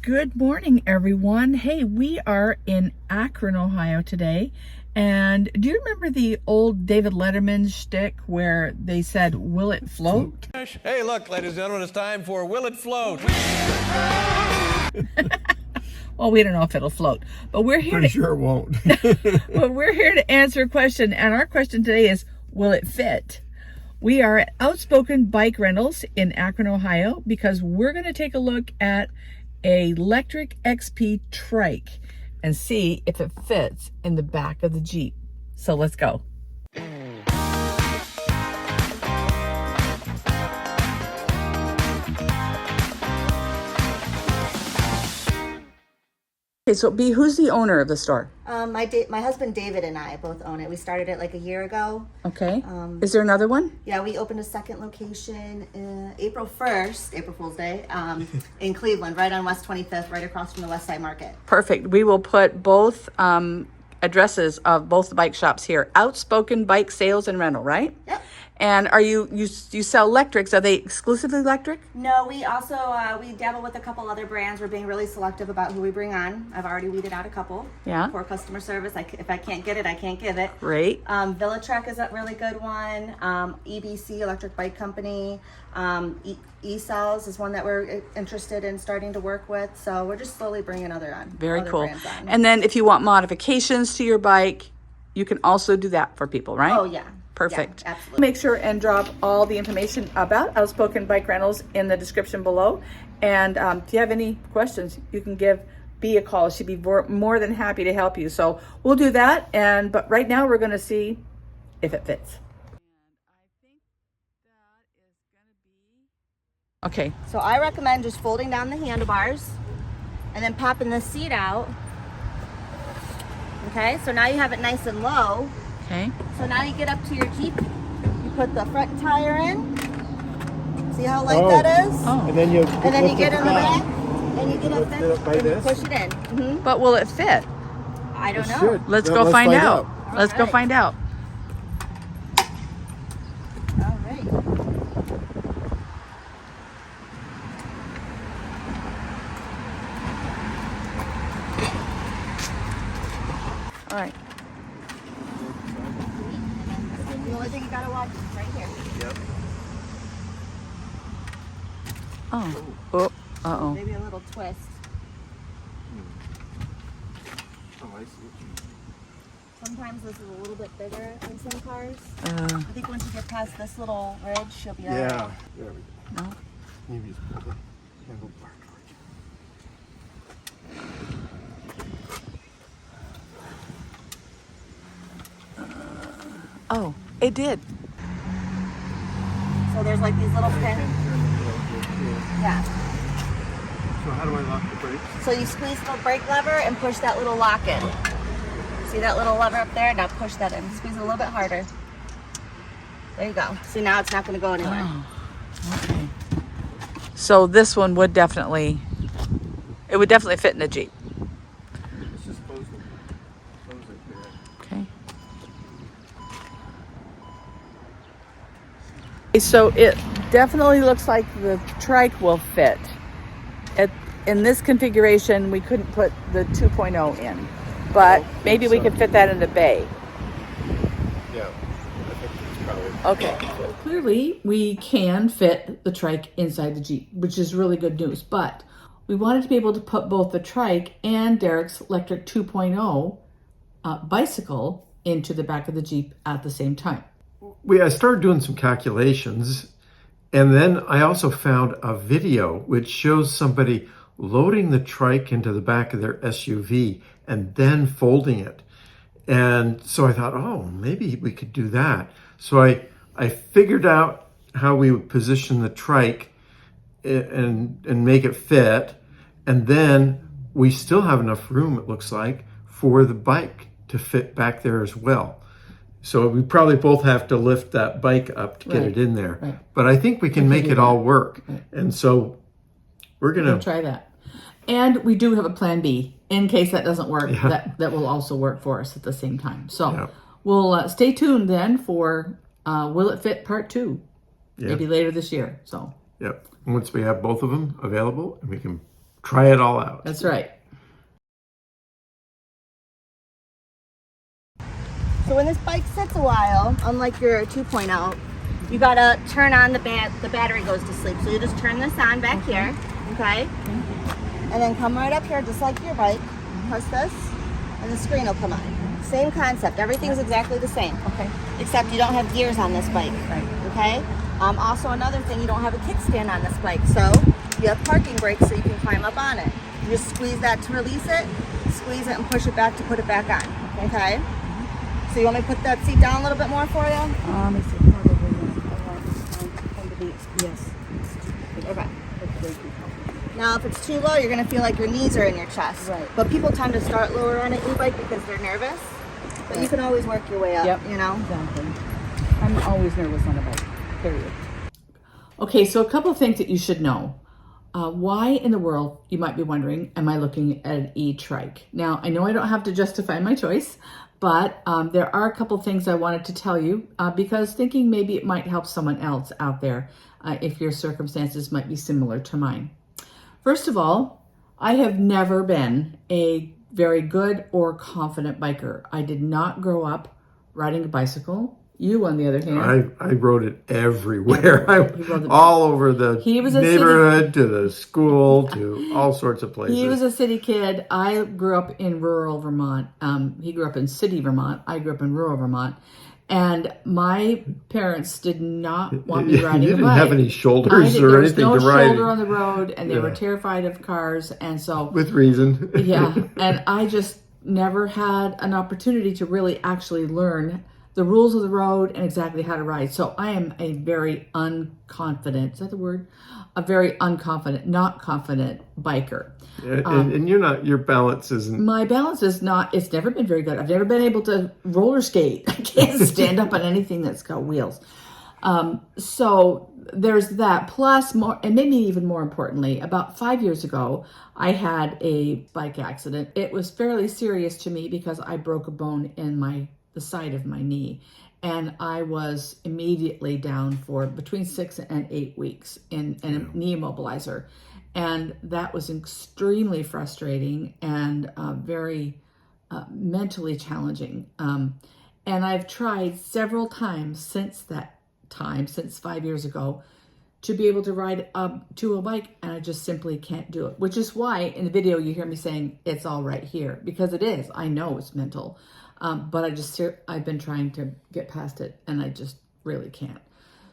Good morning, everyone. Hey, we are in Akron, Ohio today. And do you remember the old David Letterman shtick where they said, "Will it float?" Hey, look, ladies and gentlemen, it's time for Will It Float? Well, we don't know if it'll float, but we're here Pretty sure it won't. but we're here to answer a question. And our question today is, will it fit? We are at Outspoken Bike Rentals in Akron, Ohio, because we're going to take a look at a Lectric XP Trike and see if it fits in the back of the Jeep. So let's go. Okay, so B, who's the owner of the store? My husband David and I both own it. We started it like a year ago. Okay. Is there another one? Yeah, we opened a second location April 1st, April Fool's Day, in Cleveland, right on West 25th, right across from the West Side Market. Perfect. We will put both addresses of both the bike shops here. Outspoken Bike Sales and Rental, right? Yep. And are you sell electrics? Are they exclusively electric? No, we also we dabble with a couple other brands. We're being really selective about who we bring on. I've already weeded out a couple. Yeah. For customer service, if I can't get it, I can't give it. Great. Lectric is a really good one. EBC, Electric Bike Company. E-Cells is one that we're interested in starting to work with. So we're just slowly bringing other cool. brands on. And then if you want modifications to your bike, you can also do that for people, right? Oh, yeah. Perfect. Yeah, absolutely. Make sure and drop all the information about Outspoken Bike Rentals in the description below. And if you have any questions, you can give B a call. She'd be more than happy to help you. So we'll do that. But right now we're going to see if it fits. Okay. So I recommend just folding down the handlebars and then popping the seat out. Okay, so now you have it nice and low. Okay. So now you get up to your Jeep, you put the front tire in. See how light that is? Oh. And then you get in the back, and you get up there, and you push it in. Mm-hmm. But will it fit? I don't know. Should. Let's Well, go find out. All Let's go right. find out. All right. All right. The only thing you gotta watch is right here. Yep. Oh. Oh. Uh-oh. Maybe a little twist. Oh, I see. Sometimes this is a little bit bigger than some cars. Uh, I think once you get past this little ridge, you'll be all Yeah. right. There we go. no. Maybe just pull the handlebar towards you. Oh, it did. So there's like these little pins. Yeah. So how do I lock the brakes? So you squeeze the brake lever and push that little lock in. See that little lever up there? Now push that in. Squeeze it a little bit harder. There you go. See, now it's not going to go anywhere. Oh, okay. So this one would definitely fit in the Jeep. Let's just close it there. Okay. So it definitely looks like the Trike will fit. In this configuration, we couldn't put the 2.0 in, but maybe we could fit that in the bay. Yeah. I think it's probably. Okay. So clearly, we can fit the Trike inside the Jeep, which is really good news. But we wanted to be able to put both the Trike and Derek's Lectric 2.0 bicycle into the back of the Jeep at the same time. I started doing some calculations, and then I also found a video which shows somebody loading the Trike into the back of their SUV and then folding it. And so I thought, oh, maybe we could do that. So I figured out how we would position the Trike and make it fit. And then we still have enough room, it looks like, for the bike to fit back there as well. So we probably both have to lift that bike up to get it in there. Right. But I think we can make it all work. Right. And so we're going to try that. And we do have a plan B in case that doesn't work. Yeah. That will also work for us at the same time. So we'll stay tuned then for Will It Fit Part 2, maybe later this year. So Yep. Once we have both of them available, and we can Try it all out. That's right. So when this bike sits a while, unlike your 2.0, you gotta turn on the battery goes to sleep. So you just turn this on back here, okay? And then come right up here, just like your bike. Press this, and the screen will come on. Same concept. Everything's exactly the same. Okay. Except you don't have gears on this bike. Right. Okay? Also another thing, you don't have a kickstand on this bike. So you have parking brakes so you can climb up on it. You just squeeze that to release it, squeeze it and push it back to put it back on. Okay? So you want me to put that seat down a little bit more for you? Let me see. Yes. Okay. Now, if it's too low, you're going to feel like your knees are in your chest. Right. But people tend to start lower on an e-bike because they're nervous. But you can always work your way up, Yep. you know? Exactly. I'm always nervous on a bike, period. Okay, so a couple of things that you should know. Why in the world, you might be wondering, am I looking at an e-trike? Now, I know I don't have to justify my choice, but there are a couple of things I wanted to tell you because thinking maybe it might help someone else out there if your circumstances might be similar to mine. First of all, I have never been a very good or confident biker. I did not grow up riding a bicycle. You, on the other hand, I rode it everywhere. rode it All over the He was a neighborhood, to the school, to all sorts of places. he was a city kid. I grew up in rural Vermont. He grew up in city Vermont. I grew up in rural Vermont. And my parents did not want me riding You a didn't bike. have any shoulders or there was anything no to ride. shoulder on the road, and they were Yeah. terrified of cars. And so, With reason. yeah, and I just never had an opportunity to really actually learn the rules of the road and exactly how to ride. So I am a very unconfident, is that the word? A very unconfident, not confident biker. And you're not, your balance isn't. My balance is not, it's never been very good. I've never been able to roller skate. I can't stand up on anything that's got wheels. So there's that. Plus, more, and maybe even more importantly, about 5 years ago, I had a bike accident. It was fairly serious to me because I broke a bone in the side of my knee. And I was immediately down for between 6 and 8 weeks in a knee immobilizer. And that was extremely frustrating and very mentally challenging. And I've tried several times since that time, since 5 years ago, to be able to ride to a bike, and I just simply can't do it. Which is why in the video you hear me saying it's all right here, because it is. I know it's mental. But I've been trying to get past it, and I just really can't.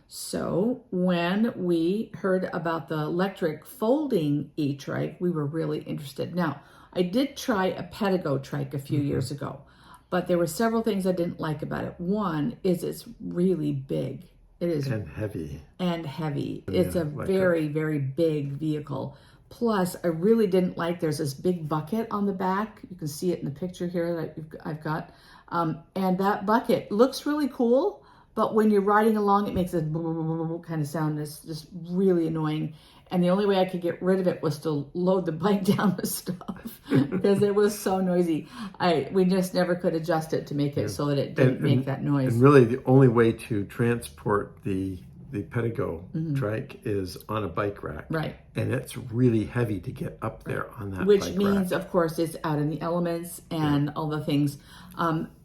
So when we heard about the Lectric folding e-trike, we were really interested. Now, I did try a Pedigo trike a few years ago, but there were several things I didn't like about it. One is it's really big. It is And heavy. It's a very, very big vehicle. Plus, I really didn't like, there's this big bucket on the back. You can see it in the picture here that I've got. And that bucket looks really cool, but when you're riding along, it makes a kind of sound. It's just really annoying. And the only way I could get rid of it was to load the bike down with stuff because it was so noisy. We just never could adjust it to make it so that it didn't make that noise. And really, the only way to transport the Pedigo trike is on a bike rack. Right. And it's really heavy to get up there on that Which bike means, rack. of course, it's out in the elements and all the things.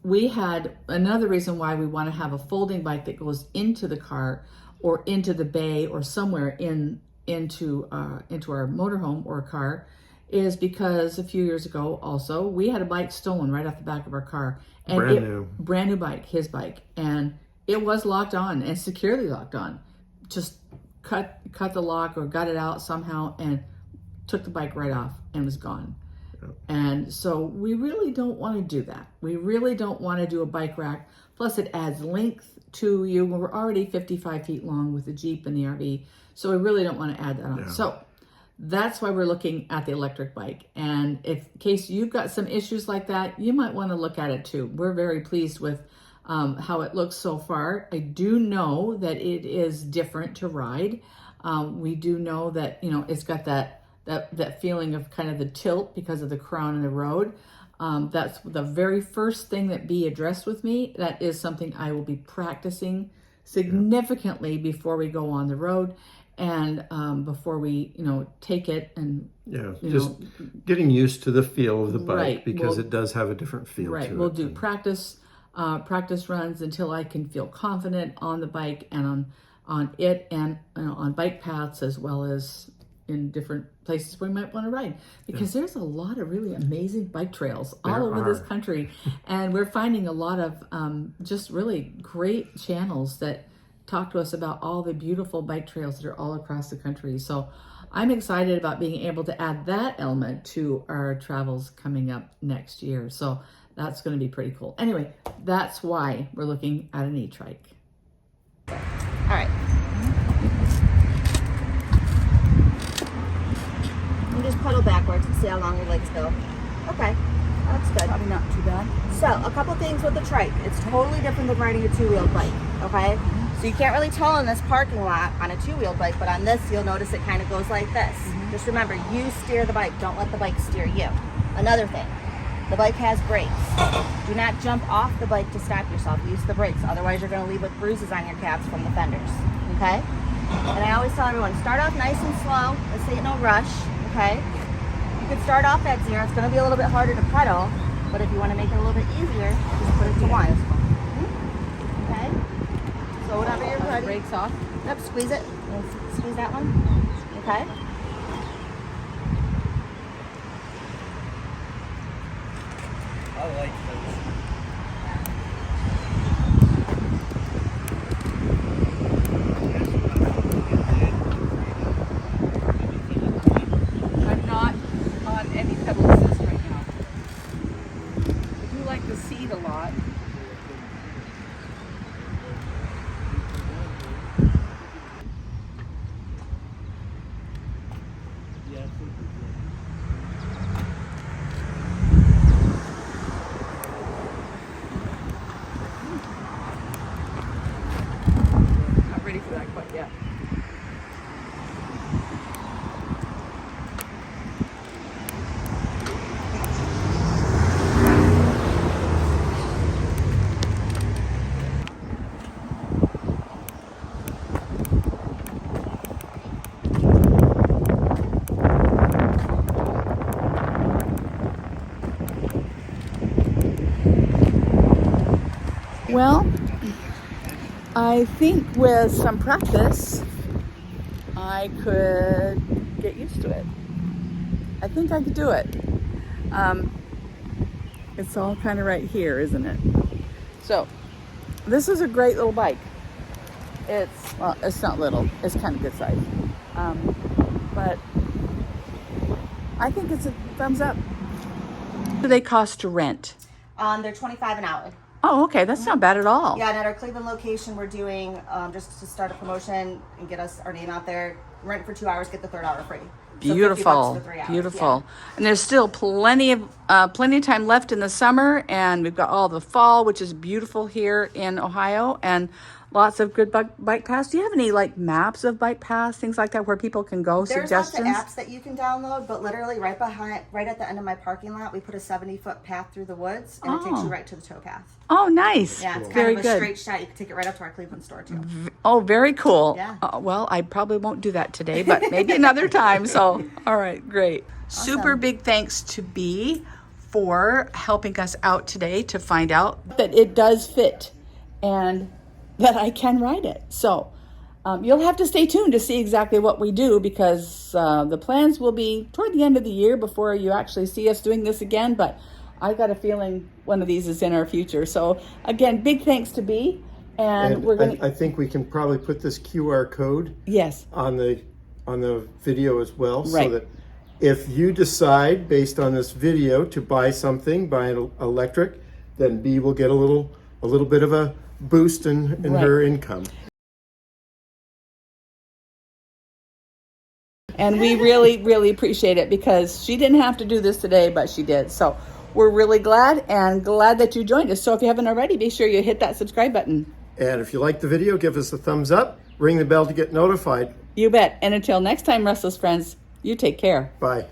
We had another reason why we want to have a folding bike that goes into the car or into the bay or somewhere into our motorhome or car is because a few years ago also we had a bike stolen right off the back of our car. And brand new bike, his bike. And it was locked on and securely locked on. Just cut the lock or got it out somehow and took the bike right off and was gone. And so we really don't want to do that. We really don't want to do a bike rack. Plus it adds length to you. We're already 55 feet long with the Jeep and the RV. So we really don't want to add that on. Yeah. So that's why we're looking at the electric bike. And in case you've got some issues like that, you might want to look at it too. We're very pleased with how it looks so far. I do know that it is different to ride. We do know that, it's got that feeling of kind of the tilt because of the crown and the road. That's the very first thing that Bea addressed with me. That is something I will be practicing significantly before we go on the road. and before we, take it and just getting used to the feel of the bike, right, because it does have a different feel to it. We'll do practice runs until I can feel confident on the bike and on it, and on bike paths, as well as in different places we might want to ride, because there's a lot of really amazing bike trails all over this country, and we're finding a lot of just really great channels that talk to us about all the beautiful bike trails that are all across the country. So I'm excited about being able to add that element to our travels coming up next year. So that's going to be pretty cool. Anyway, that's why we're looking at an e-trike. All right. You just pedal backwards and see how long your legs go. Okay, that's good. Probably not too bad. So, a couple things with the trike. It's totally different than riding a two-wheeled bike, okay? So you can't really tell in this parking lot on a two-wheeled bike, but on this, you'll notice it kind of goes like this. Just remember, you steer the bike. Don't let the bike steer you. Another thing, the bike has brakes. Do not jump off the bike to stop yourself. Use the brakes. Otherwise, you're going to leave with bruises on your calves from the fenders, okay? And I always tell everyone, start off nice and slow. Let's say no rush, okay? You can start off at 0. It's going to be a little bit harder to pedal, but if you want to make it a little bit easier, just put it to 1. Okay? So whenever you're ready. Brakes off. Yep, squeeze it. Squeeze that one. Okay? I like those. I'm not on any pedal assist right now. I do like the seat a lot. Not ready for that quite yet. Well, I think with some practice, I could get used to it. I think I could do it. It's all kind of right here, isn't it? So, this is a great little bike. It's not little. It's kind of good size. But I think it's a thumbs up. What do they cost to rent? They're $25 an hour. Oh, okay. That's not bad at all. Yeah, and at our Cleveland location, we're doing, just to start a promotion and get our name out there, rent for 2 hours, get the third hour free. Beautiful, so $50 for 3 hours. beautiful. Yeah. And there's still plenty of time left in the summer, and we've got all the fall, which is beautiful here in Ohio, and lots of good bike paths. Do you have any maps of bike paths, things like that, where people can go? There's Suggestions? lots of apps that you can download, but literally right at the end of my parking lot, we put a 70-foot path through the woods, and it takes you right to the towpath. Oh, nice. Yeah, it's very kind of a good. straight shot. You can take it right up to our Cleveland store too. Oh, very cool. Yeah. Well, I probably won't do that today, but maybe another time. So, all right, great. Awesome. Super big thanks to B for helping us out today to find out that it does fit and that I can ride it. So you'll have to stay tuned to see exactly what we do, because the plans will be toward the end of the year before you actually see us doing this again. But I got a feeling one of these is in our future. So again, big thanks to B. And we're going to... I think we can probably put this QR code Yes. on the video as well, Right. so that if you decide based on this video to buy something, buy an electric, then B will get a little bit of a boost in her income. And we really, really appreciate it, because she didn't have to do this today, but she did. So we're really glad that you joined us. So if you haven't already, be sure you hit that subscribe button. And if you like the video, give us a thumbs up, ring the bell to get notified. You bet. And until next time, Restless friends, you take care. Bye.